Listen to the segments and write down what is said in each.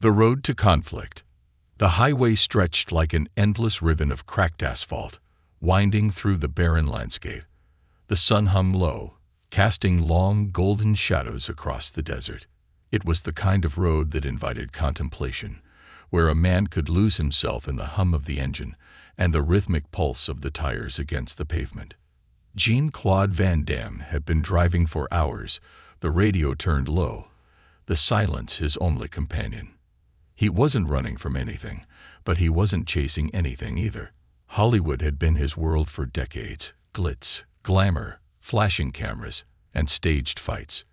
The road to conflict. The highway stretched like an endless ribbon of cracked asphalt, winding through the barren landscape. The sun hung low, casting long golden shadows across the desert. It was the kind of road that invited contemplation, where a man could lose himself in the hum of the engine and the rhythmic pulse of the tires against the pavement. Jean-Claude Van Damme had been driving for hours, the radio turned low, the silence his only companion. He wasn't running from anything, but he wasn't chasing anything either. Hollywood had been his world for decades: glitz, glamour, flashing cameras, and staged fights.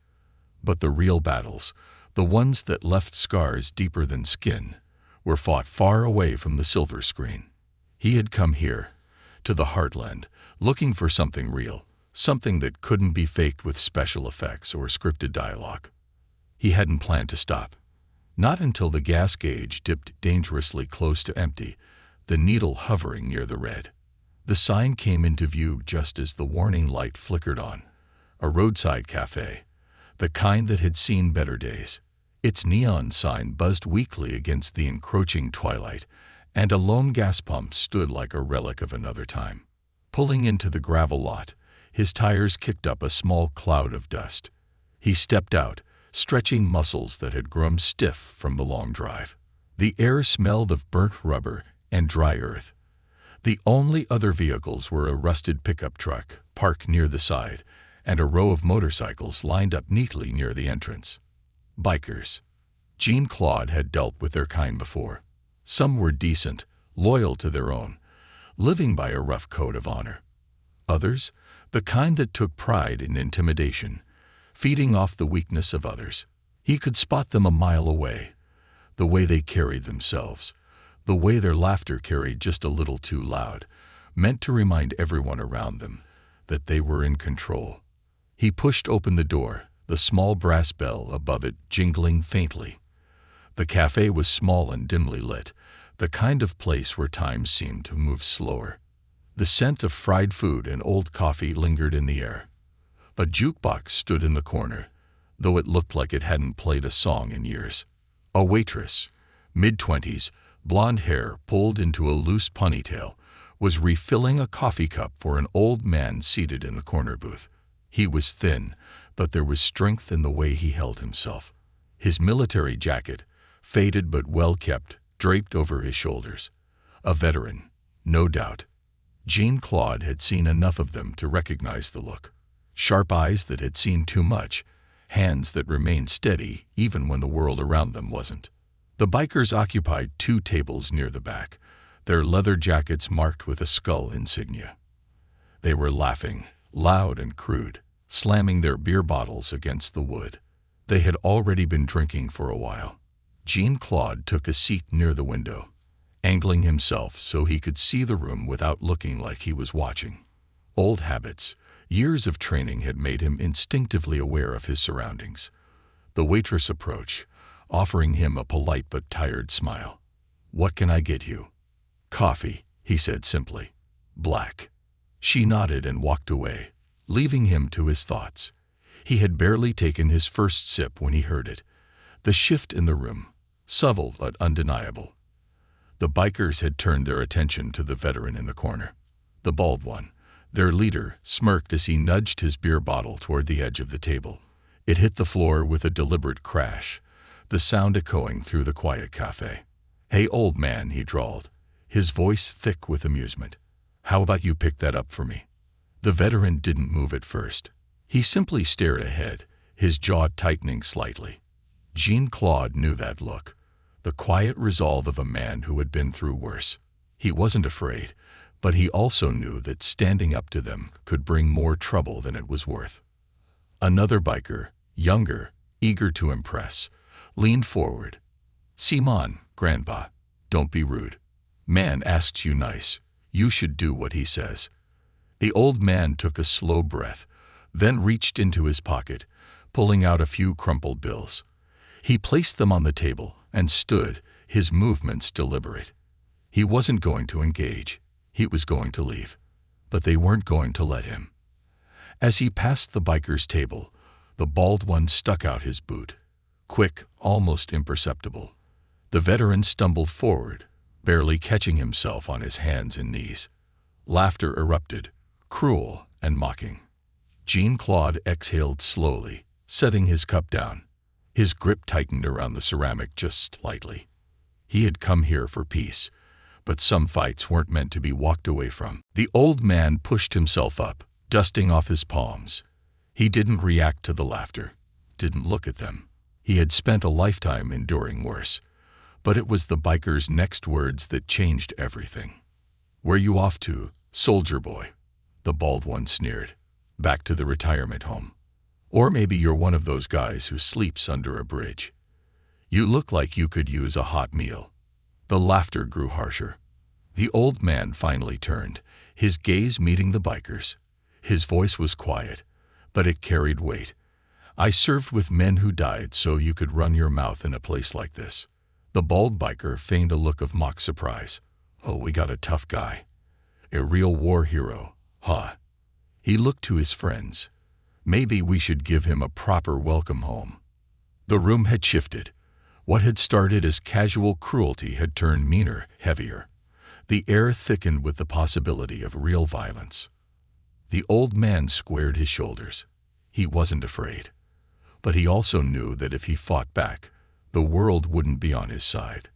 But the real battles, the ones that left scars deeper than skin, were fought far away from the silver screen. He had come here, to the heartland, looking for something real, something that couldn't be faked with special effects or scripted dialogue. He hadn't planned to stop. Not until the gas gauge dipped dangerously close to empty, the needle hovering near the red. The sign came into view just as the warning light flickered on. A roadside cafe, the kind that had seen better days. Its neon sign buzzed weakly against the encroaching twilight, and a lone gas pump stood like a relic of another time. Pulling into the gravel lot, his tires kicked up a small cloud of dust. He stepped out, stretching muscles that had grown stiff from the long drive. The air smelled of burnt rubber and dry earth. The only other vehicles were a rusted pickup truck parked near the side and a row of motorcycles lined up neatly near the entrance. Bikers. Jean-Claude had dealt with their kind before. Some were decent, loyal to their own, living by a rough code of honor. Others, the kind that took pride in intimidation, feeding off the weakness of others. He could spot them a mile away, the way they carried themselves, the way their laughter carried just a little too loud, meant to remind everyone around them that they were in control. He pushed open the door, the small brass bell above it jingling faintly. The cafe was small and dimly lit, the kind of place where time seemed to move slower. The scent of fried food and old coffee lingered in the air. A jukebox stood in the corner, though it looked like it hadn't played a song in years. A waitress, mid-20s, blonde hair pulled into a loose ponytail, was refilling a coffee cup for an old man seated in the corner booth. He was thin, but there was strength in the way he held himself. His military jacket, faded but well-kept, draped over his shoulders. A veteran, no doubt. Jean-Claude had seen enough of them to recognize the look. Sharp eyes that had seen too much, hands that remained steady even when the world around them wasn't. The bikers occupied 2 tables near the back, their leather jackets marked with a skull insignia. They were laughing, loud and crude, slamming their beer bottles against the wood. They had already been drinking for a while. Jean-Claude took a seat near the window, angling himself so he could see the room without looking like he was watching. Old habits, years of training had made him instinctively aware of his surroundings. The waitress approached, offering him a polite but tired smile. "What can I get you?" "Coffee," he said simply. "Black." She nodded and walked away, leaving him to his thoughts. He had barely taken his first sip when he heard it. The shift in the room, subtle but undeniable. The bikers had turned their attention to the veteran in the corner. The bald one, their leader, smirked as he nudged his beer bottle toward the edge of the table. It hit the floor with a deliberate crash, the sound echoing through the quiet cafe. "Hey, old man," he drawled, his voice thick with amusement. "How about you pick that up for me?" The veteran didn't move at first. He simply stared ahead, his jaw tightening slightly. Jean-Claude knew that look, the quiet resolve of a man who had been through worse. He wasn't afraid, but he also knew that standing up to them could bring more trouble than it was worth. Another biker, younger, eager to impress, leaned forward. "Simon, Grandpa, don't be rude. Man asks you nice, you should do what he says." The old man took a slow breath, then reached into his pocket, pulling out a few crumpled bills. He placed them on the table and stood, his movements deliberate. He wasn't going to engage. He was going to leave. But they weren't going to let him. As he passed the biker's table, the bald one stuck out his boot. Quick, almost imperceptible. The veteran stumbled forward, barely catching himself on his hands and knees. Laughter erupted, cruel and mocking. Jean-Claude exhaled slowly, setting his cup down. His grip tightened around the ceramic just slightly. He had come here for peace, but some fights weren't meant to be walked away from. The old man pushed himself up, dusting off his palms. He didn't react to the laughter, didn't look at them. He had spent a lifetime enduring worse. But it was the biker's next words that changed everything. "Where you off to, soldier boy?" the bald one sneered. "Back to the retirement home. Or maybe you're one of those guys who sleeps under a bridge. You look like you could use a hot meal." The laughter grew harsher. The old man finally turned, his gaze meeting the biker's. His voice was quiet, but it carried weight. "I served with men who died so you could run your mouth in a place like this." The bald biker feigned a look of mock surprise. "Oh, we got a tough guy. A real war hero, huh?" He looked to his friends. "Maybe we should give him a proper welcome home." The room had shifted. What had started as casual cruelty had turned meaner, heavier. The air thickened with the possibility of real violence. The old man squared his shoulders. He wasn't afraid. But he also knew that if he fought back, the world wouldn't be on his side.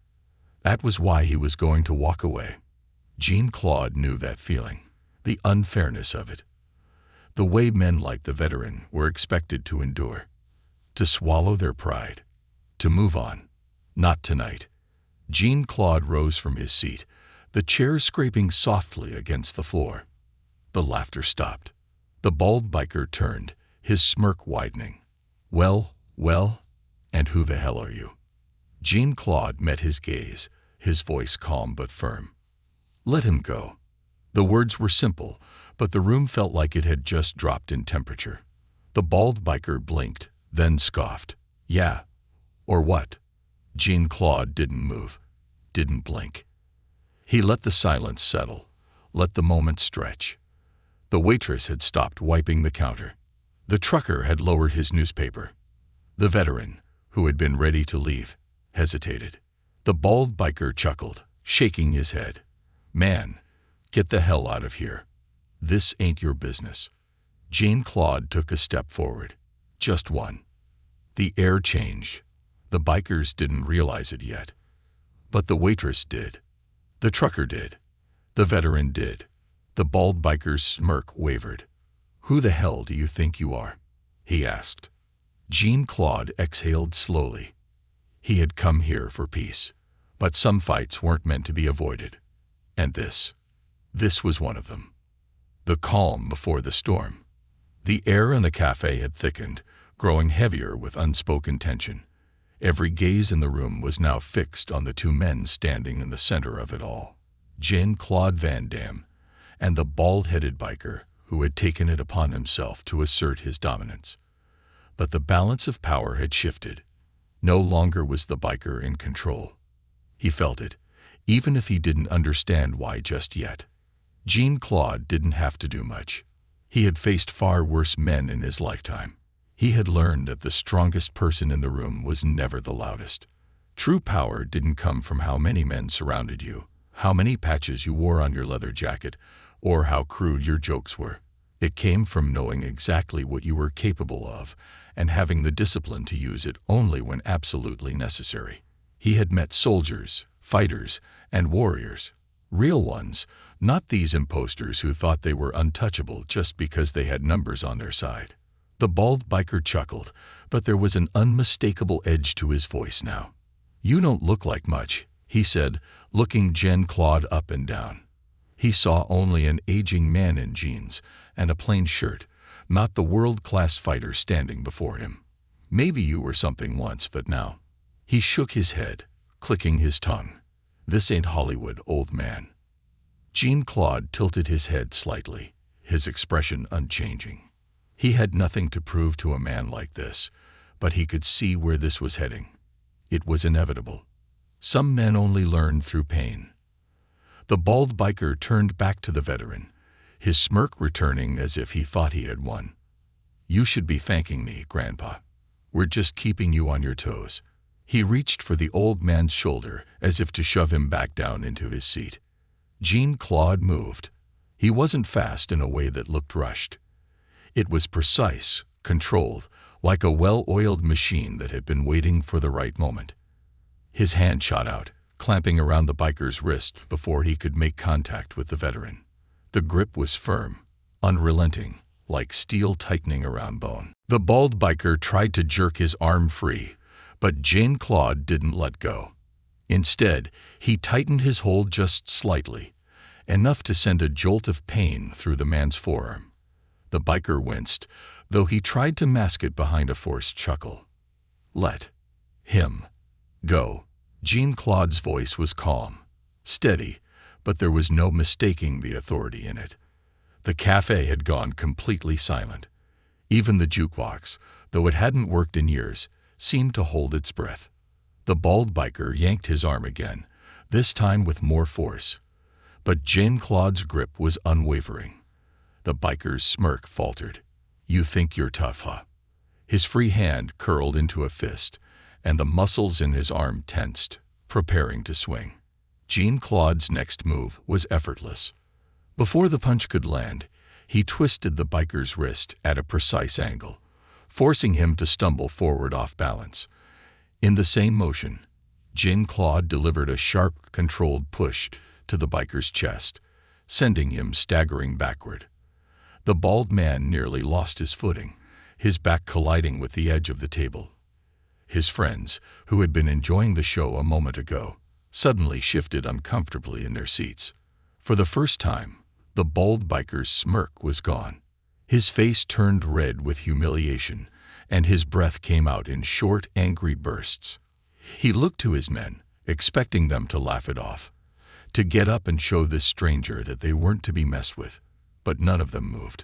That was why he was going to walk away. Jean-Claude knew that feeling, the unfairness of it. The way men like the veteran were expected to endure, to swallow their pride, to move on. Not tonight. Jean-Claude rose from his seat, the chair scraping softly against the floor. The laughter stopped. The bald biker turned, his smirk widening. Well, and who the hell are you?" Jean-Claude met his gaze, his voice calm but firm. "Let him go." The words were simple, but the room felt like it had just dropped in temperature. The bald biker blinked, then scoffed. "Yeah, or what?" Jean-Claude didn't move, didn't blink. He let the silence settle, let the moment stretch. The waitress had stopped wiping the counter. The trucker had lowered his newspaper. The veteran, who had been ready to leave, hesitated. The bald biker chuckled, shaking his head. "Man, get the hell out of here. This ain't your business." Jean-Claude took a step forward. Just one. The air changed. The bikers didn't realize it yet. But the waitress did. The trucker did. The veteran did. The bald biker's smirk wavered. "Who the hell do you think you are?" he asked. Jean-Claude exhaled slowly. He had come here for peace, but some fights weren't meant to be avoided. And this was one of them. The calm before the storm. The air in the cafe had thickened, growing heavier with unspoken tension. Every gaze in the room was now fixed on the two men standing in the center of it all. Jean-Claude Van Damme and the bald-headed biker who had taken it upon himself to assert his dominance. But the balance of power had shifted. No longer was the biker in control. He felt it, even if he didn't understand why just yet. Jean-Claude didn't have to do much. He had faced far worse men in his lifetime. He had learned that the strongest person in the room was never the loudest. True power didn't come from how many men surrounded you, how many patches you wore on your leather jacket, or how crude your jokes were. It came from knowing exactly what you were capable of and having the discipline to use it only when absolutely necessary. He had met soldiers, fighters, and warriors. Real ones, not these imposters who thought they were untouchable just because they had numbers on their side. The bald biker chuckled, but there was an unmistakable edge to his voice now. "You don't look like much," he said, looking Jean-Claude up and down. He saw only an aging man in jeans and a plain shirt, not the world-class fighter standing before him. "Maybe you were something once, but now." He shook his head, clicking his tongue. "This ain't Hollywood, old man." Jean-Claude tilted his head slightly, his expression unchanging. He had nothing to prove to a man like this, but he could see where this was heading. It was inevitable. Some men only learn through pain. The bald biker turned back to the veteran, his smirk returning as if he thought he had won. "You should be thanking me, Grandpa. We're just keeping you on your toes." He reached for the old man's shoulder as if to shove him back down into his seat. Jean-Claude moved. He wasn't fast in a way that looked rushed. It was precise, controlled, like a well-oiled machine that had been waiting for the right moment. His hand shot out, clamping around the biker's wrist before he could make contact with the veteran. The grip was firm, unrelenting, like steel tightening around bone. The bald biker tried to jerk his arm free, but Jean-Claude didn't let go. Instead, he tightened his hold just slightly, enough to send a jolt of pain through the man's forearm. The biker winced, though he tried to mask it behind a forced chuckle. "Let him go." Jean-Claude's voice was calm, steady, but there was no mistaking the authority in it. The cafe had gone completely silent. Even the jukebox, though it hadn't worked in years, seemed to hold its breath. The bald biker yanked his arm again, this time with more force. But Jean-Claude's grip was unwavering. The biker's smirk faltered. "You think you're tough, huh?" His free hand curled into a fist, and the muscles in his arm tensed, preparing to swing. Jean-Claude's next move was effortless. Before the punch could land, he twisted the biker's wrist at a precise angle, forcing him to stumble forward off balance. In the same motion, Jean-Claude delivered a sharp, controlled push to the biker's chest, sending him staggering backward. The bald man nearly lost his footing, his back colliding with the edge of the table. His friends, who had been enjoying the show a moment ago, suddenly shifted uncomfortably in their seats. For the first time, the bald biker's smirk was gone. His face turned red with humiliation, and his breath came out in short, angry bursts. He looked to his men, expecting them to laugh it off, to get up and show this stranger that they weren't to be messed with. But none of them moved.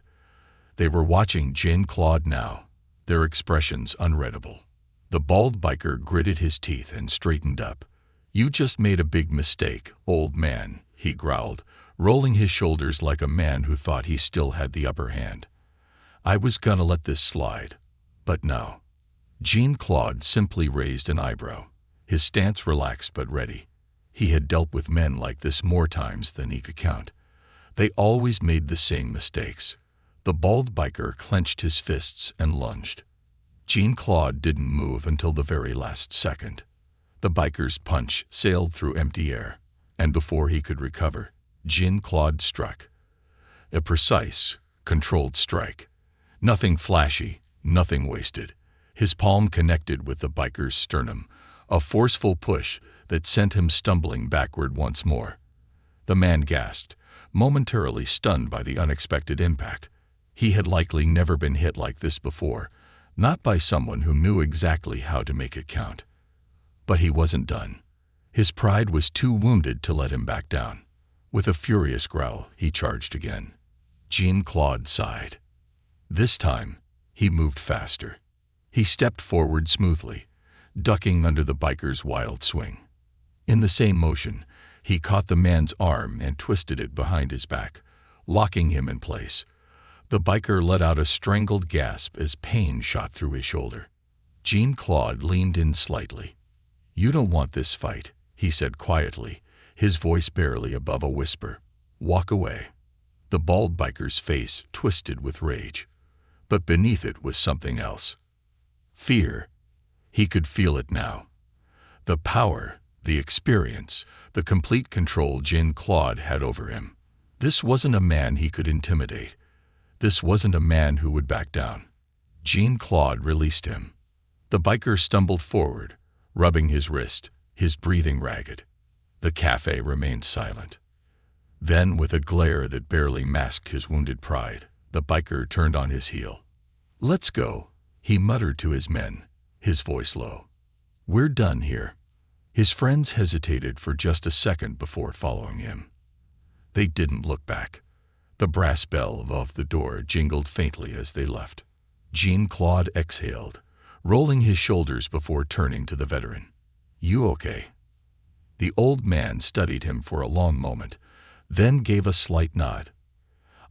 They were watching Jean-Claude now, their expressions unreadable. The bald biker gritted his teeth and straightened up. "You just made a big mistake, old man," he growled, rolling his shoulders like a man who thought he still had the upper hand. "I was gonna let this slide, but no." Jean-Claude simply raised an eyebrow, his stance relaxed but ready. He had dealt with men like this more times than he could count. They always made the same mistakes. The bald biker clenched his fists and lunged. Jean-Claude didn't move until the very last second. The biker's punch sailed through empty air, and before he could recover, Jean-Claude struck. A precise, controlled strike. Nothing flashy, nothing wasted. His palm connected with the biker's sternum, a forceful push that sent him stumbling backward once more. The man gasped, momentarily stunned by the unexpected impact. He had likely never been hit like this before, not by someone who knew exactly how to make it count. But he wasn't done. His pride was too wounded to let him back down. With a furious growl, he charged again. Jean-Claude sighed. This time, he moved faster. He stepped forward smoothly, ducking under the biker's wild swing. In the same motion, he caught the man's arm and twisted it behind his back, locking him in place. The biker let out a strangled gasp as pain shot through his shoulder. Jean-Claude leaned in slightly. "You don't want this fight," he said quietly, his voice barely above a whisper. "Walk away." The bald biker's face twisted with rage, but beneath it was something else. Fear. He could feel it now. The power, the experience, the complete control Jean-Claude had over him. This wasn't a man he could intimidate. This wasn't a man who would back down. Jean-Claude released him. The biker stumbled forward, rubbing his wrist, his breathing ragged. The cafe remained silent. Then, with a glare that barely masked his wounded pride, the biker turned on his heel. "Let's go," he muttered to his men, his voice low. "We're done here." His friends hesitated for just a second before following him. They didn't look back. The brass bell above the door jingled faintly as they left. Jean-Claude exhaled, rolling his shoulders before turning to the veteran. "You okay?" The old man studied him for a long moment, then gave a slight nod.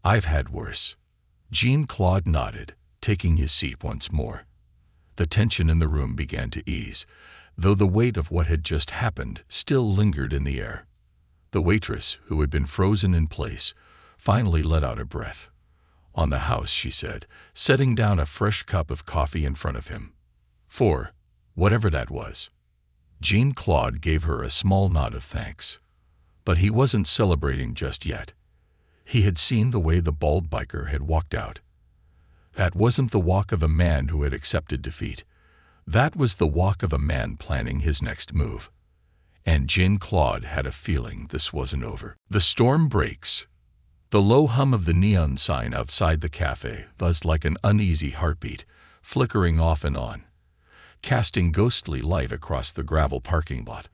"I've had worse." Jean-Claude nodded, taking his seat once more. The tension in the room began to ease. though the weight of what had just happened still lingered in the air. The waitress, who had been frozen in place, finally let out a breath. "On the house," she said, setting down a fresh cup of coffee in front of him. "For whatever that was." Jean-Claude gave her a small nod of thanks. But he wasn't celebrating just yet. He had seen the way the bald biker had walked out. That wasn't the walk of a man who had accepted defeat. That was the walk of a man planning his next move. And Jean-Claude had a feeling this wasn't over. The storm breaks. The low hum of the neon sign outside the cafe buzzed like an uneasy heartbeat, flickering off and on, casting ghostly light across the gravel parking lot.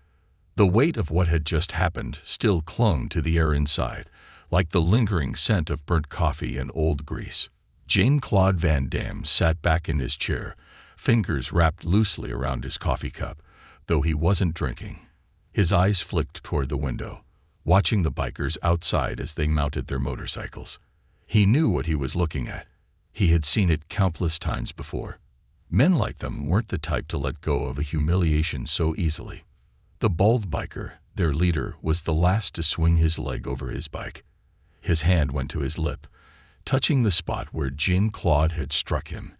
The weight of what had just happened still clung to the air inside, like the lingering scent of burnt coffee and old grease. Jean-Claude Van Damme sat back in his chair, fingers wrapped loosely around his coffee cup, though he wasn't drinking. His eyes flicked toward the window, watching the bikers outside as they mounted their motorcycles. He knew what he was looking at. He had seen it countless times before. Men like them weren't the type to let go of a humiliation so easily. The bald biker, their leader, was the last to swing his leg over his bike. His hand went to his lip, touching the spot where Jean-Claude had struck him,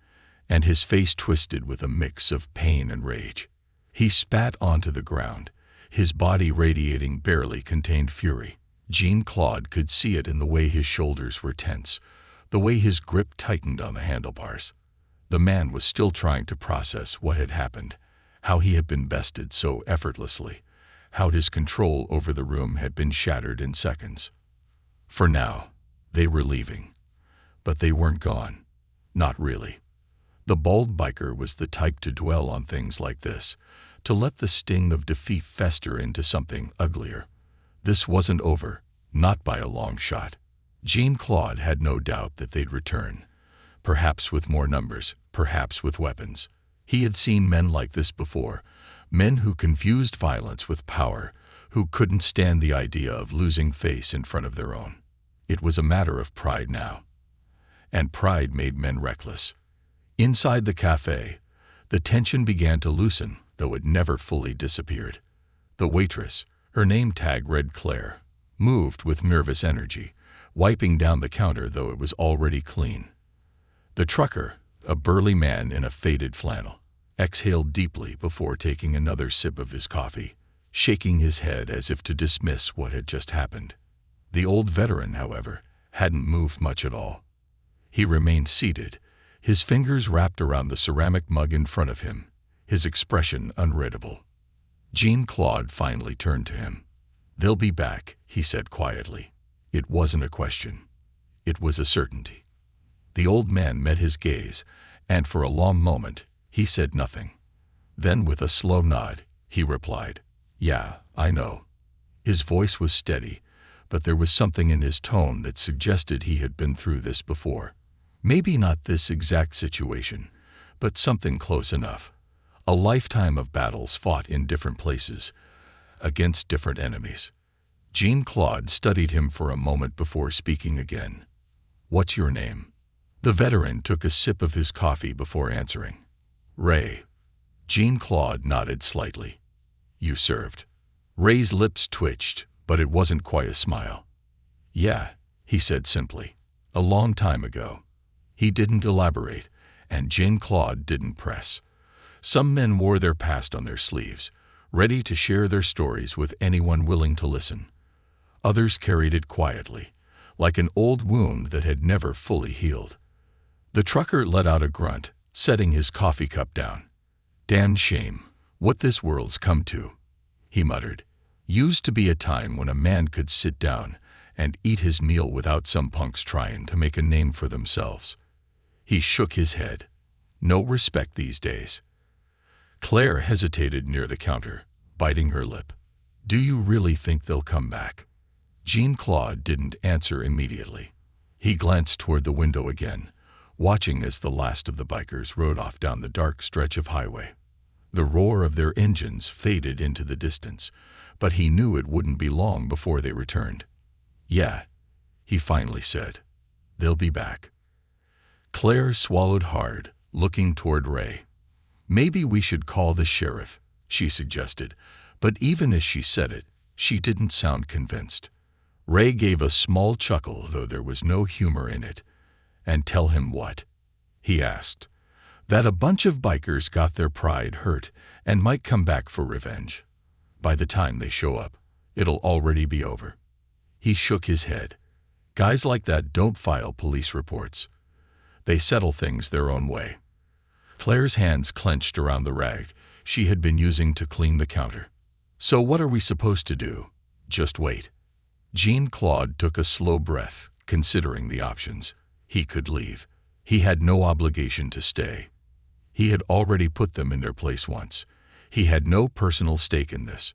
and his face twisted with a mix of pain and rage. He spat onto the ground, his body radiating barely contained fury. Jean-Claude could see it in the way his shoulders were tense, the way his grip tightened on the handlebars. The man was still trying to process what had happened, how he had been bested so effortlessly, how his control over the room had been shattered in seconds. For now, they were leaving. But they weren't gone. Not really. The bald biker was the type to dwell on things like this, to let the sting of defeat fester into something uglier. This wasn't over, not by a long shot. Jean-Claude had no doubt that they'd return, perhaps with more numbers, perhaps with weapons. He had seen men like this before, men who confused violence with power, who couldn't stand the idea of losing face in front of their own. It was a matter of pride now. And pride made men reckless. Inside the cafe, the tension began to loosen, though it never fully disappeared. The waitress, her name tag read Claire, moved with nervous energy, wiping down the counter though it was already clean. The trucker, a burly man in a faded flannel, exhaled deeply before taking another sip of his coffee, shaking his head as if to dismiss what had just happened. The old veteran, however, hadn't moved much at all. He remained seated, his fingers wrapped around the ceramic mug in front of him, his expression unreadable. Jean-Claude finally turned to him. "They'll be back," he said quietly. It wasn't a question. It was a certainty. The old man met his gaze, and for a long moment, he said nothing. Then, with a slow nod, he replied, "Yeah, I know." His voice was steady, but there was something in his tone that suggested he had been through this before. Maybe not this exact situation, but something close enough. A lifetime of battles fought in different places, against different enemies. Jean-Claude studied him for a moment before speaking again. "What's your name?" The veteran took a sip of his coffee before answering. "Ray." Jean-Claude nodded slightly. "You served." Ray's lips twitched, but it wasn't quite a smile. "Yeah," he said simply. "A long time ago." He didn't elaborate, and Jean-Claude didn't press. Some men wore their past on their sleeves, ready to share their stories with anyone willing to listen. Others carried it quietly, like an old wound that had never fully healed. The trucker let out a grunt, setting his coffee cup down. "Damn shame, what this world's come to," he muttered. "Used to be a time when a man could sit down and eat his meal without some punks trying to make a name for themselves." He shook his head. "No respect these days." Claire hesitated near the counter, biting her lip. "Do you really think they'll come back?" Jean-Claude didn't answer immediately. He glanced toward the window again, watching as the last of the bikers rode off down the dark stretch of highway. The roar of their engines faded into the distance, but he knew it wouldn't be long before they returned. "Yeah," he finally said. "They'll be back." Claire swallowed hard, looking toward Ray. "Maybe we should call the sheriff," she suggested, but even as she said it, she didn't sound convinced. Ray gave a small chuckle, though there was no humor in it. "And tell him what?" he asked. "That a bunch of bikers got their pride hurt and might come back for revenge. By the time they show up, it'll already be over." He shook his head. "Guys like that don't file police reports. They settle things their own way." Claire's hands clenched around the rag she had been using to clean the counter. "So what are we supposed to do? Just wait?" Jean-Claude took a slow breath, considering the options. He could leave. He had no obligation to stay. He had already put them in their place once. He had no personal stake in this.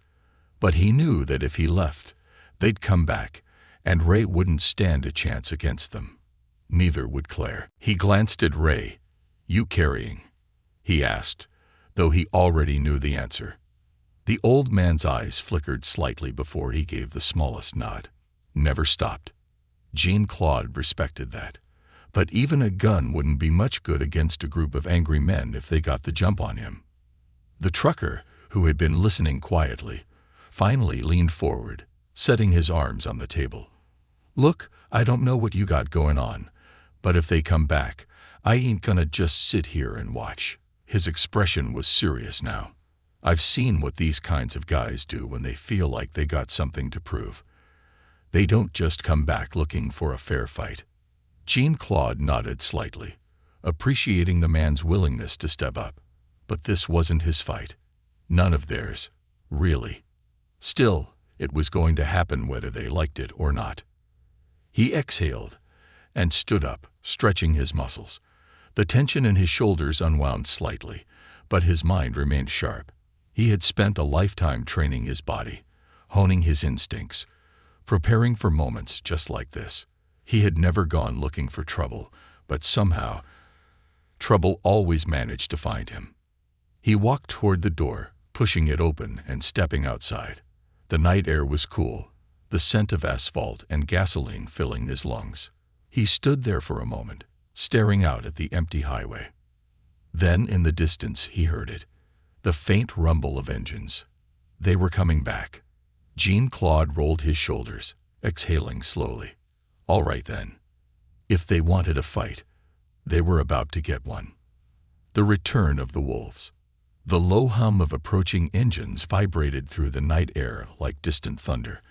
But he knew that if he left, they'd come back, and Ray wouldn't stand a chance against them. Neither would Claire. He glanced at Ray. "You carrying?" he asked, though he already knew the answer. The old man's eyes flickered slightly before he gave the smallest nod. Never stopped. Jean-Claude respected that. But even a gun wouldn't be much good against a group of angry men if they got the jump on him. The trucker, who had been listening quietly, finally leaned forward, setting his arms on the table. "Look, I don't know what you got going on, but if they come back, I ain't gonna just sit here and watch." His expression was serious now. "I've seen what these kinds of guys do when they feel like they got something to prove. They don't just come back looking for a fair fight." Jean-Claude nodded slightly, appreciating the man's willingness to step up. But this wasn't his fight. None of theirs, really. Still, it was going to happen whether they liked it or not. He exhaled and stood up, stretching his muscles. The tension in his shoulders unwound slightly, but his mind remained sharp. He had spent a lifetime training his body, honing his instincts, preparing for moments just like this. He had never gone looking for trouble, but somehow, trouble always managed to find him. He walked toward the door, pushing it open and stepping outside. The night air was cool, the scent of asphalt and gasoline filling his lungs. He stood there for a moment, staring out at the empty highway. Then, in the distance, he heard it. The faint rumble of engines. They were coming back. Jean-Claude rolled his shoulders, exhaling slowly. All right then. If they wanted a fight, they were about to get one. The return of the wolves. The low hum of approaching engines vibrated through the night air like distant thunder,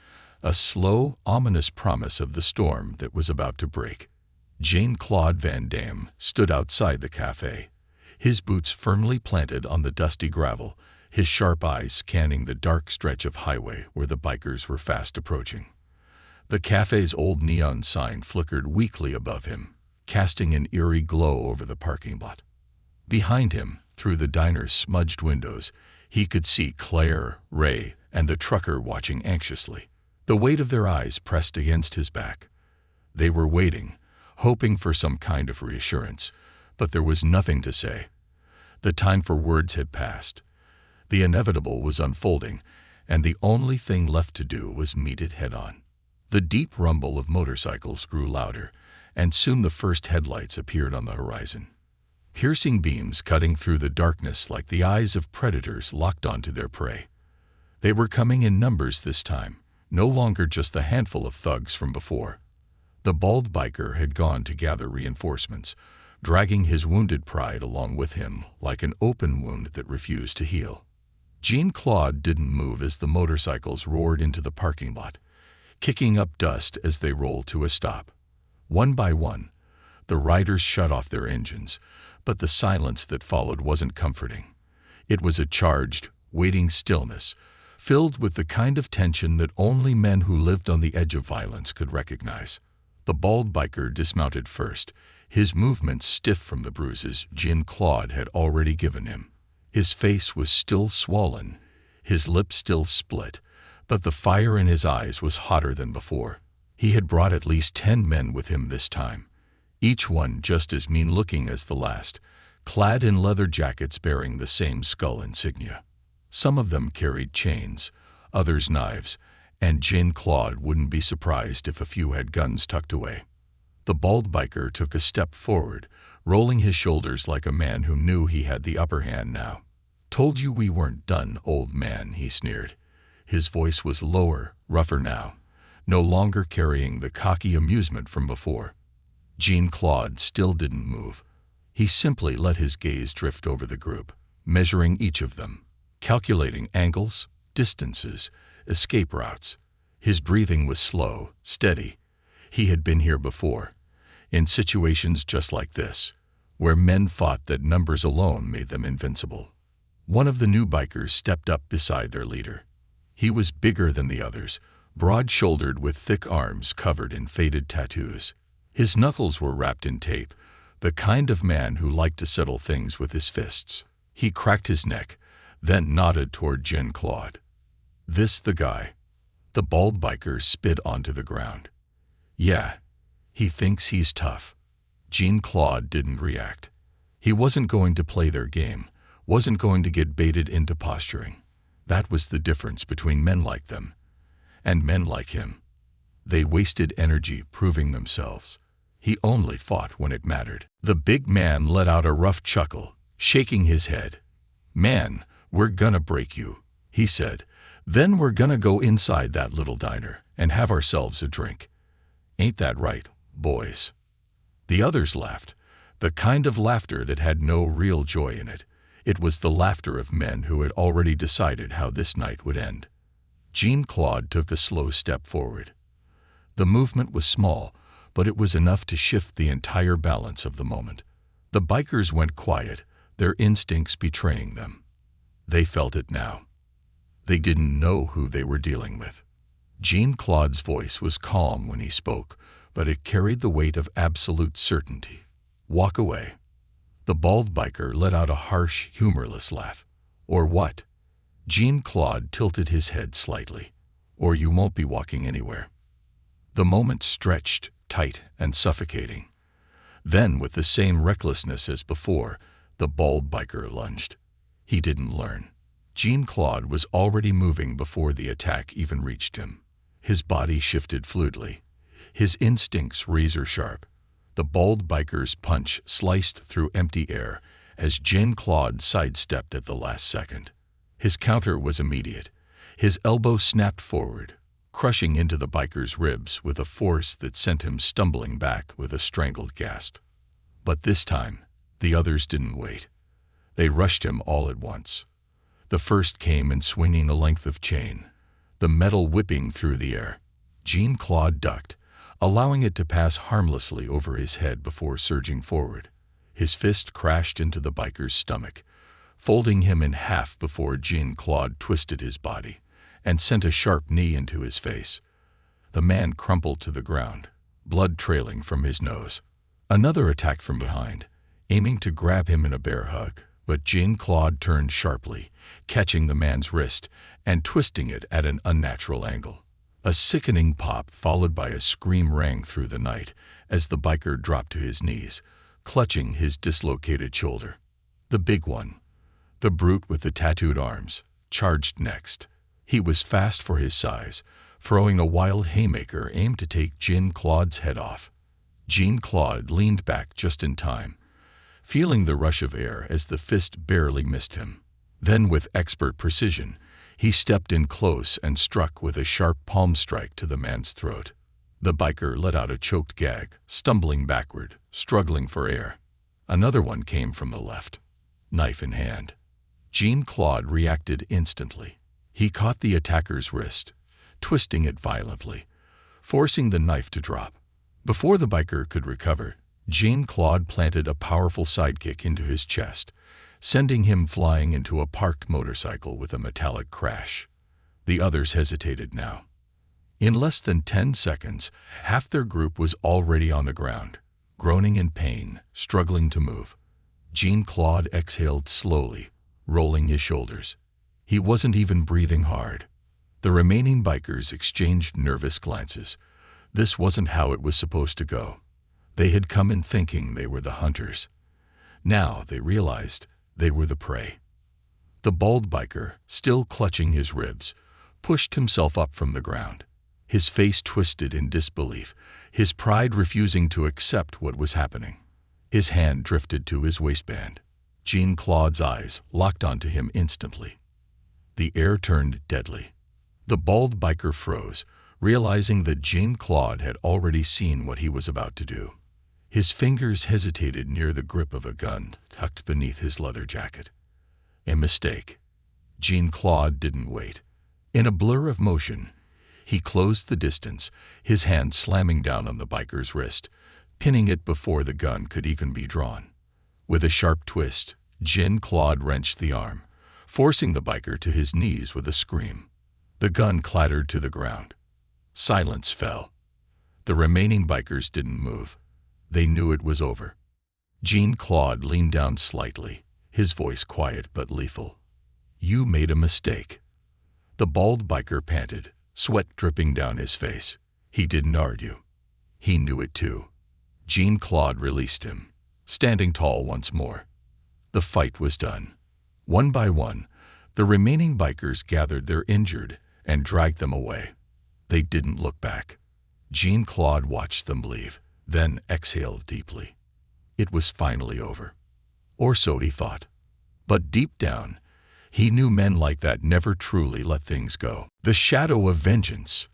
a slow, ominous promise of the storm that was about to break. Jean-Claude Van Damme stood outside the cafe, his boots firmly planted on the dusty gravel, his sharp eyes scanning the dark stretch of highway where the bikers were fast approaching. The cafe's old neon sign flickered weakly above him, casting an eerie glow over the parking lot. Behind him, through the diner's smudged windows, he could see Claire, Ray, and the trucker watching anxiously. The weight of their eyes pressed against his back. They were waiting, hoping for some kind of reassurance, but there was nothing to say. The time for words had passed. The inevitable was unfolding, and the only thing left to do was meet it head-on. The deep rumble of motorcycles grew louder, and soon the first headlights appeared on the horizon. Piercing beams cutting through the darkness like the eyes of predators locked onto their prey. They were coming in numbers this time, no longer just the handful of thugs from before. The bald biker had gone to gather reinforcements, dragging his wounded pride along with him like an open wound that refused to heal. Jean-Claude didn't move as the motorcycles roared into the parking lot, kicking up dust as they rolled to a stop. One by one, the riders shut off their engines, but the silence that followed wasn't comforting. It was a charged, waiting stillness, filled with the kind of tension that only men who lived on the edge of violence could recognize. The bald biker dismounted first, his movements stiff from the bruises Jean-Claude had already given him. His face was still swollen, his lips still split, but the fire in his eyes was hotter than before. He had brought at least 10 men with him this time, each one just as mean-looking as the last, clad in leather jackets bearing the same skull insignia. Some of them carried chains, others knives, and Jean-Claude wouldn't be surprised if a few had guns tucked away. The bald biker took a step forward, rolling his shoulders like a man who knew he had the upper hand now. "Told you we weren't done, old man," he sneered. His voice was lower, rougher now, no longer carrying the cocky amusement from before. Jean-Claude still didn't move. He simply let his gaze drift over the group, measuring each of them, calculating angles, distances, escape routes. His breathing was slow, steady. He had been here before, in situations just like this, where men thought that numbers alone made them invincible. One of the new bikers stepped up beside their leader. He was bigger than the others, broad-shouldered with thick arms covered in faded tattoos. His knuckles were wrapped in tape, the kind of man who liked to settle things with his fists. He cracked his neck, then nodded toward Jean-Claude. "This the guy?" The bald biker spit onto the ground. "Yeah, he thinks he's tough." Jean-Claude didn't react. He wasn't going to play their game, wasn't going to get baited into posturing. That was the difference between men like them and men like him. They wasted energy proving themselves. He only fought when it mattered. The big man let out a rough chuckle, shaking his head. "Man, we're gonna break you," he said. "Then we're gonna go inside that little diner and have ourselves a drink. Ain't that right, boys?" The others laughed, the kind of laughter that had no real joy in it. It was the laughter of men who had already decided how this night would end. Jean-Claude took a slow step forward. The movement was small, but it was enough to shift the entire balance of the moment. The bikers went quiet, their instincts betraying them. They felt it now. They didn't know who they were dealing with. Jean-Claude's voice was calm when he spoke, but it carried the weight of absolute certainty. "Walk away." The bald biker let out a harsh, humorless laugh. "Or what?" Jean-Claude tilted his head slightly. "Or you won't be walking anywhere." The moment stretched, tight and suffocating. Then, with the same recklessness as before, the bald biker lunged. He didn't learn. Jean-Claude was already moving before the attack even reached him. His body shifted fluidly, his instincts razor-sharp. The bald biker's punch sliced through empty air as Jean-Claude sidestepped at the last second. His counter was immediate. His elbow snapped forward, crushing into the biker's ribs with a force that sent him stumbling back with a strangled gasp. But this time, the others didn't wait. They rushed him all at once. The first came in swinging a length of chain, the metal whipping through the air. Jean-Claude ducked, allowing it to pass harmlessly over his head before surging forward. His fist crashed into the biker's stomach, folding him in half before Jean-Claude twisted his body and sent a sharp knee into his face. The man crumpled to the ground, blood trailing from his nose. Another attack from behind, aiming to grab him in a bear hug, but Jean-Claude turned sharply, catching the man's wrist and twisting it at an unnatural angle. A sickening pop followed by a scream rang through the night as the biker dropped to his knees, clutching his dislocated shoulder. The big one, the brute with the tattooed arms, charged next. He was fast for his size, throwing a wild haymaker aimed to take Jean-Claude's head off. Jean-Claude leaned back just in time, feeling the rush of air as the fist barely missed him. Then, with expert precision, he stepped in close and struck with a sharp palm strike to the man's throat. The biker let out a choked gag, stumbling backward, struggling for air. Another one came from the left, knife in hand. Jean-Claude reacted instantly. He caught the attacker's wrist, twisting it violently, forcing the knife to drop. Before the biker could recover, Jean-Claude planted a powerful sidekick into his chest, sending him flying into a parked motorcycle with a metallic crash. The others hesitated now. In less than 10 seconds, half their group was already on the ground, groaning in pain, struggling to move. Jean-Claude exhaled slowly, rolling his shoulders. He wasn't even breathing hard. The remaining bikers exchanged nervous glances. This wasn't how it was supposed to go. They had come in thinking they were the hunters. Now they realized they were the prey. The bald biker, still clutching his ribs, pushed himself up from the ground. His face twisted in disbelief, his pride refusing to accept what was happening. His hand drifted to his waistband. Jean-Claude's eyes locked onto him instantly. The air turned deadly. The bald biker froze, realizing that Jean-Claude had already seen what he was about to do. His fingers hesitated near the grip of a gun tucked beneath his leather jacket. A mistake. Jean-Claude didn't wait. In a blur of motion, he closed the distance, his hand slamming down on the biker's wrist, pinning it before the gun could even be drawn. With a sharp twist, Jean-Claude wrenched the arm, forcing the biker to his knees with a scream. The gun clattered to the ground. Silence fell. The remaining bikers didn't move. They knew it was over. Jean-Claude leaned down slightly, his voice quiet but lethal. "You made a mistake." The bald biker panted, sweat dripping down his face. He didn't argue. He knew it too. Jean-Claude released him, standing tall once more. The fight was done. One by one, the remaining bikers gathered their injured and dragged them away. They didn't look back. Jean-Claude watched them leave, then exhaled deeply. It was finally over. Or so he thought. But deep down, he knew men like that never truly let things go. The shadow of vengeance.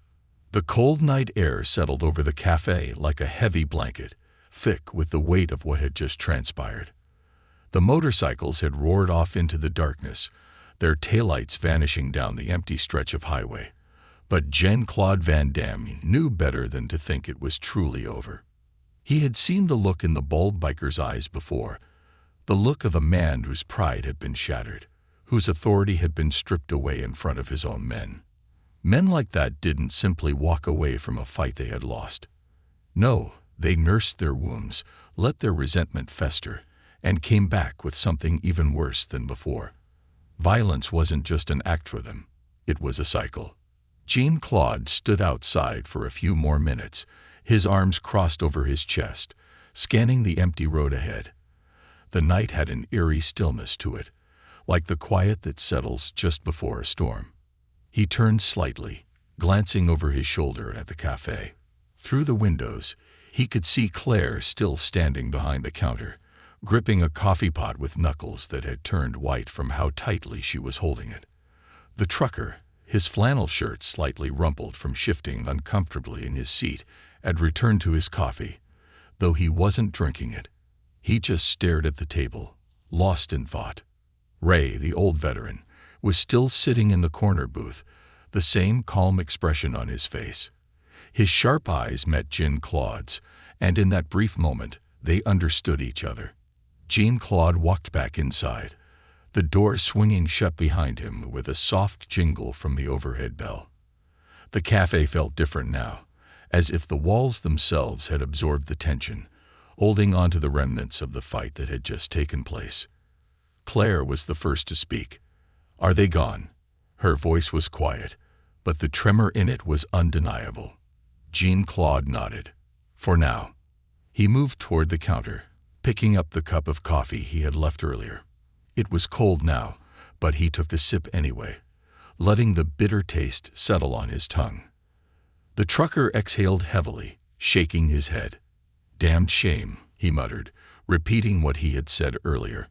The cold night air settled over the cafe like a heavy blanket, thick with the weight of what had just transpired. The motorcycles had roared off into the darkness, their taillights vanishing down the empty stretch of highway. But Jean-Claude Van Damme knew better than to think it was truly over. He had seen the look in the bald biker's eyes before, the look of a man whose pride had been shattered, whose authority had been stripped away in front of his own men. Men like that didn't simply walk away from a fight they had lost. No, they nursed their wounds, let their resentment fester, and came back with something even worse than before. Violence wasn't just an act for them, it was a cycle. Jean-Claude stood outside for a few more minutes, his arms crossed over his chest, scanning the empty road ahead. The night had an eerie stillness to it, like the quiet that settles just before a storm. He turned slightly, glancing over his shoulder at the cafe. Through the windows, he could see Claire still standing behind the counter, gripping a coffee pot with knuckles that had turned white from how tightly she was holding it. The trucker, his flannel shirt slightly rumpled from shifting uncomfortably in his seat, had returned to his coffee, though he wasn't drinking it. He just stared at the table, lost in thought. Ray, the old veteran, was still sitting in the corner booth, the same calm expression on his face. His sharp eyes met Jean-Claude's, and in that brief moment, they understood each other. Jean-Claude walked back inside, the door swinging shut behind him with a soft jingle from the overhead bell. The cafe felt different now, as if the walls themselves had absorbed the tension, holding on to the remnants of the fight that had just taken place. Claire was the first to speak. "Are they gone?" Her voice was quiet, but the tremor in it was undeniable. Jean-Claude nodded. For now. He moved toward the counter, picking up the cup of coffee he had left earlier. It was cold now, but he took a sip anyway, letting the bitter taste settle on his tongue. The trucker exhaled heavily, shaking his head. "Damned shame," he muttered, repeating what he had said earlier.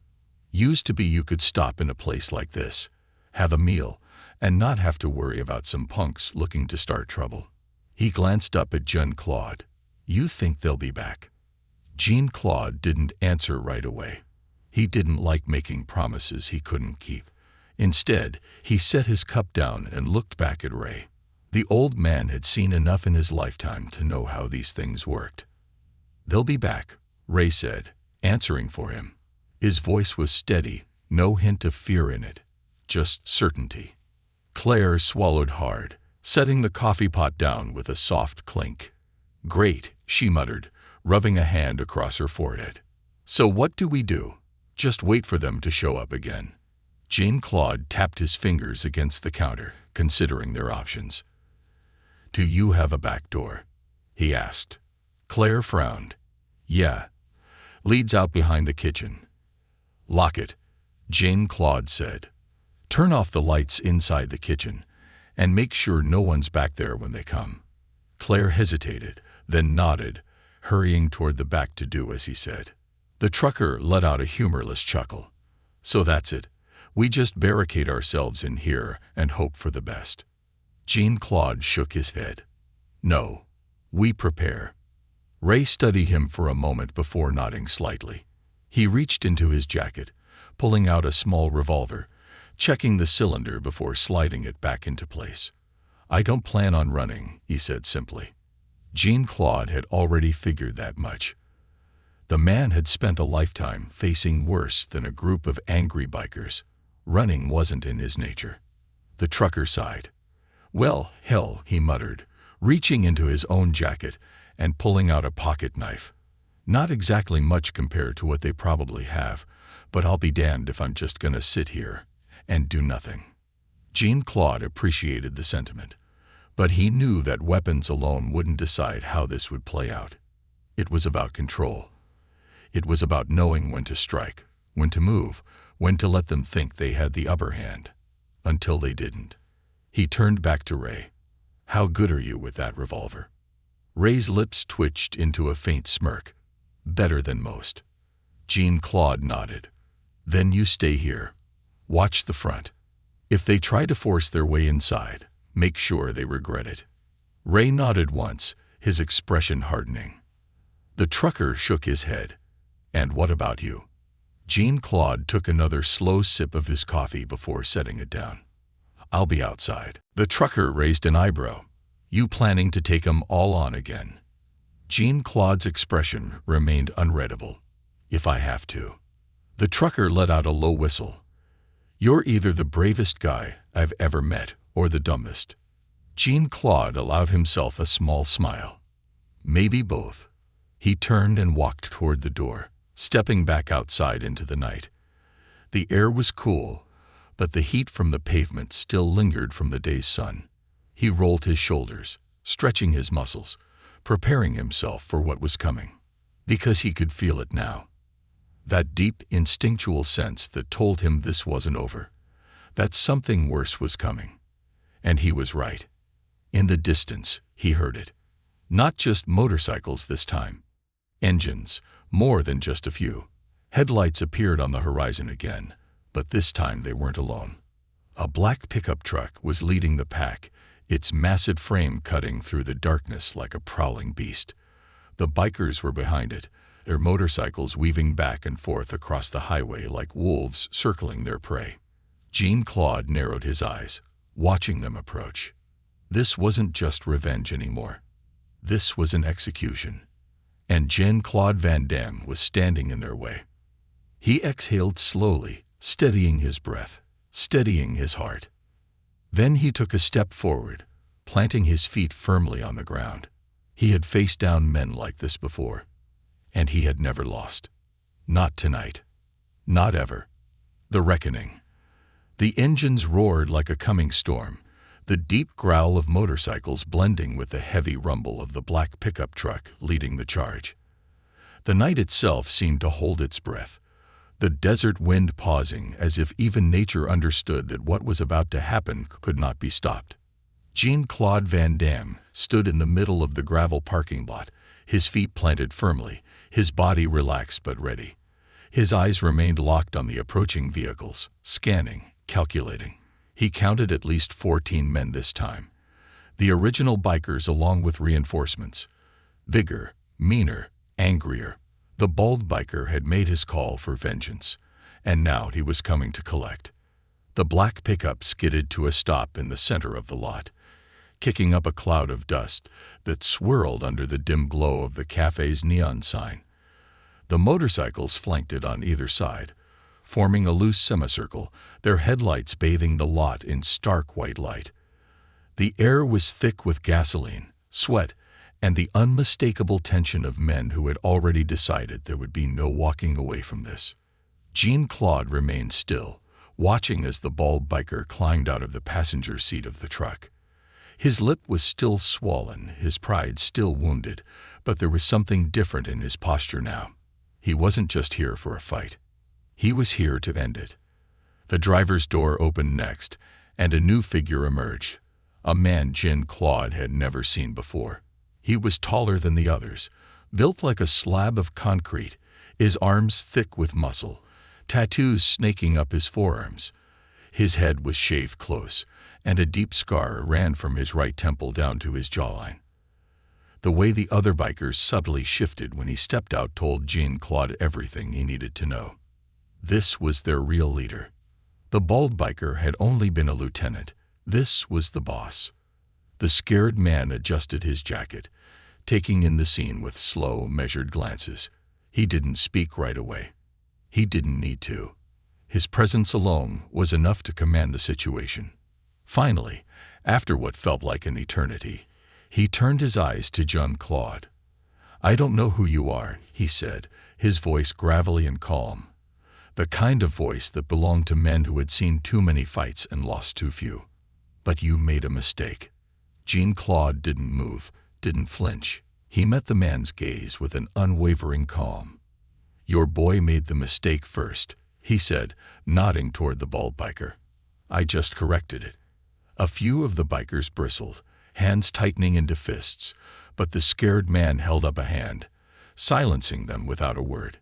"Used to be you could stop in a place like this, have a meal, and not have to worry about some punks looking to start trouble." He glanced up at Jean-Claude. "You think they'll be back?" Jean-Claude didn't answer right away. He didn't like making promises he couldn't keep. Instead, he set his cup down and looked back at Ray. The old man had seen enough in his lifetime to know how these things worked. "They'll be back," Ray said, answering for him. His voice was steady, no hint of fear in it, just certainty. Claire swallowed hard, setting the coffee pot down with a soft clink. "Great," she muttered, rubbing a hand across her forehead. "So what do we do? Just wait for them to show up again?" Jean-Claude tapped his fingers against the counter, considering their options. "Do you have a back door?" he asked. Claire frowned. "Yeah. Leads out behind the kitchen." "Lock it," Jean-Claude said. "Turn off the lights inside the kitchen, and make sure no one's back there when they come." Claire hesitated, then nodded, hurrying toward the back to do as he said. The trucker let out a humorless chuckle. So that's it. We just barricade ourselves in here and hope for the best. Jean-Claude shook his head. No. We prepare. Ray studied him for a moment before nodding slightly. He reached into his jacket, pulling out a small revolver, checking the cylinder before sliding it back into place. I don't plan on running, he said simply. Jean-Claude had already figured that much. The man had spent a lifetime facing worse than a group of angry bikers. Running wasn't in his nature. The trucker sighed. Well, hell, he muttered, reaching into his own jacket and pulling out a pocket knife. Not exactly much compared to what they probably have, but I'll be damned if I'm just gonna sit here and do nothing. Jean-Claude appreciated the sentiment, but he knew that weapons alone wouldn't decide how this would play out. It was about control. It was about knowing when to strike, when to move, when to let them think they had the upper hand. Until they didn't. He turned back to Ray. How good are you with that revolver? Ray's lips twitched into a faint smirk. Better than most. Jean-Claude nodded. Then you stay here. Watch the front. If they try to force their way inside, make sure they regret it. Ray nodded once, his expression hardening. The trucker shook his head. And what about you? Jean-Claude took another slow sip of his coffee before setting it down. I'll be outside. The trucker raised an eyebrow. You planning to take 'em all on again? Jean-Claude's expression remained unreadable. If I have to. The trucker let out a low whistle. You're either the bravest guy I've ever met or the dumbest. Jean-Claude allowed himself a small smile. Maybe both. He turned and walked toward the door, stepping back outside into the night. The air was cool, but the heat from the pavement still lingered from the day's sun. He rolled his shoulders, stretching his muscles, preparing himself for what was coming. Because he could feel it now. That deep, instinctual sense that told him this wasn't over, that something worse was coming. And he was right. In the distance, he heard it. Not just motorcycles this time. Engines, more than just a few. Headlights appeared on the horizon again, but this time they weren't alone. A black pickup truck was leading the pack, its massive frame cutting through the darkness like a prowling beast. The bikers were behind it, their motorcycles weaving back and forth across the highway like wolves circling their prey. Jean-Claude narrowed his eyes, watching them approach. This wasn't just revenge anymore. This was an execution. And Jean-Claude Van Damme was standing in their way. He exhaled slowly, steadying his breath, steadying his heart. Then he took a step forward, planting his feet firmly on the ground. He had faced down men like this before, and he had never lost. Not tonight. Not ever. The reckoning. The engines roared like a coming storm, the deep growl of motorcycles blending with the heavy rumble of the black pickup truck leading the charge. The night itself seemed to hold its breath, the desert wind pausing as if even nature understood that what was about to happen could not be stopped. Jean-Claude Van Damme stood in the middle of the gravel parking lot, his feet planted firmly, his body relaxed but ready. His eyes remained locked on the approaching vehicles, scanning, calculating. He counted at least 14 men this time. The original bikers along with reinforcements. Bigger, meaner, angrier. The bald biker had made his call for vengeance, and now he was coming to collect. The black pickup skidded to a stop in the center of the lot, kicking up a cloud of dust that swirled under the dim glow of the cafe's neon sign. The motorcycles flanked it on either side, forming a loose semicircle, their headlights bathing the lot in stark white light. The air was thick with gasoline, sweat, and the unmistakable tension of men who had already decided there would be no walking away from this. Jean-Claude remained still, watching as the bald biker climbed out of the passenger seat of the truck. His lip was still swollen, his pride still wounded, but there was something different in his posture now. He wasn't just here for a fight. He was here to end it. The driver's door opened next, and a new figure emerged, a man Jean-Claude had never seen before. He was taller than the others, built like a slab of concrete, his arms thick with muscle, tattoos snaking up his forearms. His head was shaved close, and a deep scar ran from his right temple down to his jawline. The way the other bikers subtly shifted when he stepped out told Jean-Claude everything he needed to know. This was their real leader. The bald biker had only been a lieutenant. This was the boss. The scared man adjusted his jacket, taking in the scene with slow, measured glances. He didn't speak right away. He didn't need to. His presence alone was enough to command the situation. Finally, after what felt like an eternity, he turned his eyes to Jean-Claude. "I don't know who you are," he said, his voice gravelly and calm. The kind of voice that belonged to men who had seen too many fights and lost too few. "But you made a mistake." Jean-Claude didn't move, didn't flinch. He met the man's gaze with an unwavering calm. "Your boy made the mistake first," he said, nodding toward the bald biker. "I just corrected it." A few of the bikers bristled, hands tightening into fists, but the scared man held up a hand, silencing them without a word.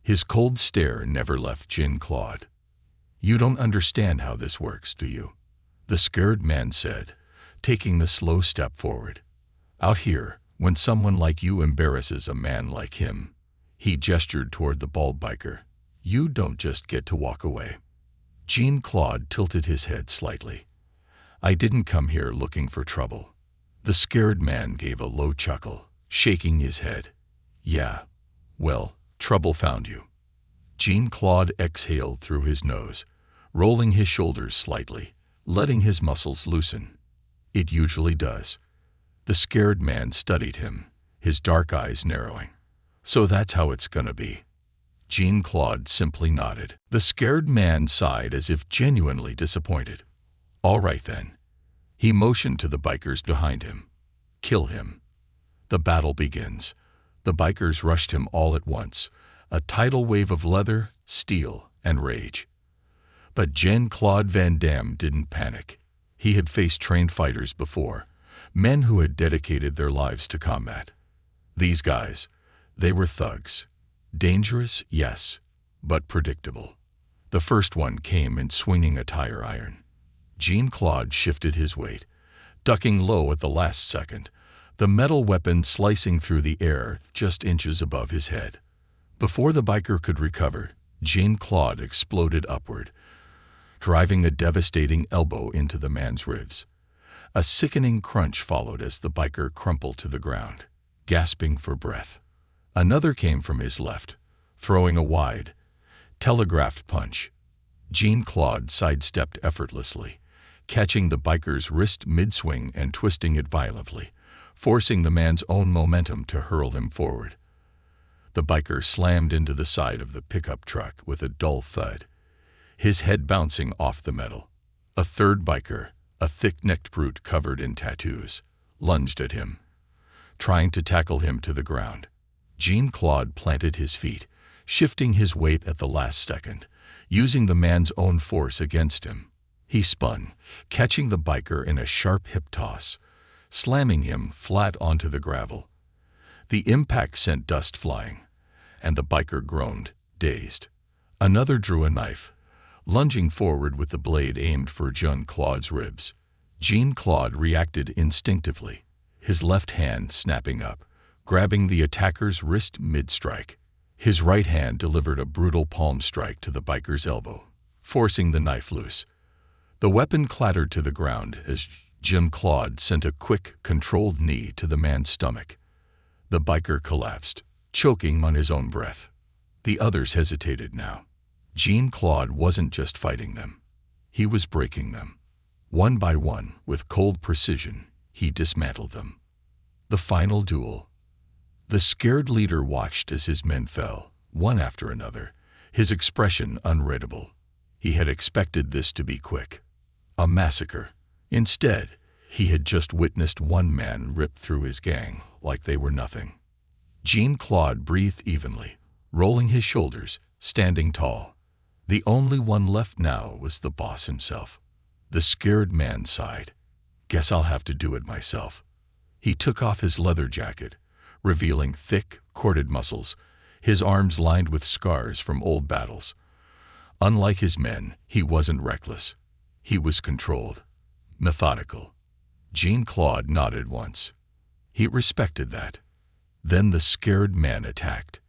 His cold stare never left Jean-Claude. "You don't understand how this works, do you?" the scared man said, taking the slow step forward. "Out here, when someone like you embarrasses a man like him," he gestured toward the bald biker, "you don't just get to walk away." Jean-Claude tilted his head slightly. "I didn't come here looking for trouble." The scared man gave a low chuckle, shaking his head. "Yeah, well, trouble found you." Jean-Claude exhaled through his nose, rolling his shoulders slightly, letting his muscles loosen. "It usually does." The scared man studied him, his dark eyes narrowing. "So that's how it's gonna be." Jean-Claude simply nodded. The scared man sighed as if genuinely disappointed. "All right then." He motioned to the bikers behind him. "Kill him." The battle begins. The bikers rushed him all at once, a tidal wave of leather, steel, and rage. But Jean-Claude Van Damme didn't panic. He had faced trained fighters before, men who had dedicated their lives to combat. These guys, they were thugs. Dangerous, yes, but predictable. The first one came in swinging a tire iron. Jean-Claude shifted his weight, ducking low at the last second, the metal weapon slicing through the air just inches above his head. Before the biker could recover, Jean-Claude exploded upward, driving a devastating elbow into the man's ribs. A sickening crunch followed as the biker crumpled to the ground, gasping for breath. Another came from his left, throwing a wide, telegraphed punch. Jean-Claude sidestepped effortlessly, catching the biker's wrist mid-swing and twisting it violently, forcing the man's own momentum to hurl him forward. The biker slammed into the side of the pickup truck with a dull thud, his head bouncing off the metal. A third biker, a thick-necked brute covered in tattoos, lunged at him, trying to tackle him to the ground. Jean-Claude planted his feet, shifting his weight at the last second, using the man's own force against him. He spun, catching the biker in a sharp hip toss, slamming him flat onto the gravel. The impact sent dust flying, and the biker groaned, dazed. Another drew a knife, lunging forward with the blade aimed for Jean-Claude's ribs. Jean-Claude reacted instinctively, his left hand snapping up, grabbing the attacker's wrist mid-strike. His right hand delivered a brutal palm strike to the biker's elbow, forcing the knife loose. The weapon clattered to the ground as Jean-Claude sent a quick, controlled knee to the man's stomach. The biker collapsed, choking on his own breath. The others hesitated now. Jean-Claude wasn't just fighting them. He was breaking them. One by one, with cold precision, he dismantled them. The final duel. The scared leader watched as his men fell, one after another, his expression unreadable. He had expected this to be quick. A massacre. Instead, he had just witnessed one man rip through his gang like they were nothing. Jean-Claude breathed evenly, rolling his shoulders, standing tall. The only one left now was the boss himself. The scared man sighed. "Guess I'll have to do it myself." He took off his leather jacket, revealing thick, corded muscles, his arms lined with scars from old battles. Unlike his men, he wasn't reckless. He was controlled, methodical. Jean-Claude nodded once. He respected that. Then the scared man attacked.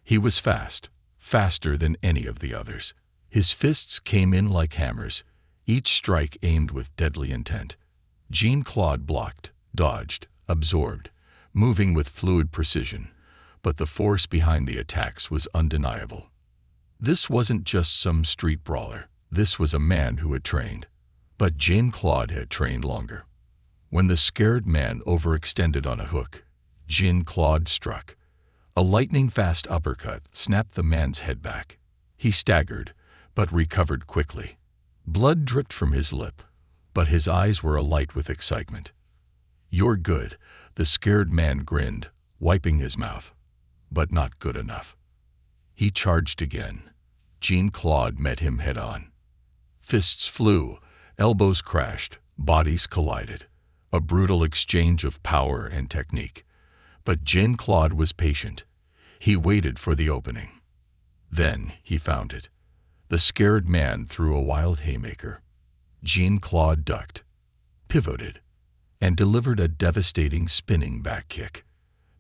He was fast, faster than any of the others. His fists came in like hammers, each strike aimed with deadly intent. Jean-Claude blocked, dodged, absorbed, moving with fluid precision, but the force behind the attacks was undeniable. This wasn't just some street brawler. This was a man who had trained. But Jean-Claude had trained longer. When the scared man overextended on a hook, Jean-Claude struck. A lightning-fast uppercut snapped the man's head back. He staggered, but recovered quickly. Blood dripped from his lip, but his eyes were alight with excitement. "You're good," the scared man grinned, wiping his mouth. But not good enough. He charged again. Jean-Claude met him head-on. Fists flew, elbows crashed, bodies collided. A brutal exchange of power and technique. But Jean-Claude was patient. He waited for the opening. Then he found it. The scared man threw a wild haymaker. Jean-Claude ducked, pivoted, and delivered a devastating spinning back kick.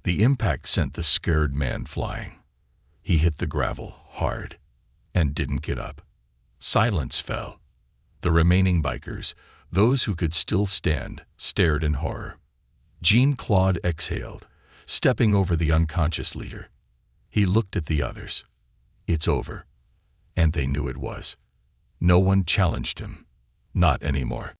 The impact sent the scared man flying. He hit the gravel hard and didn't get up. Silence fell. The remaining bikers, those who could still stand, stared in horror. Jean-Claude exhaled, stepping over the unconscious leader. He looked at the others. It's over. And they knew it was. No one challenged him. Not anymore.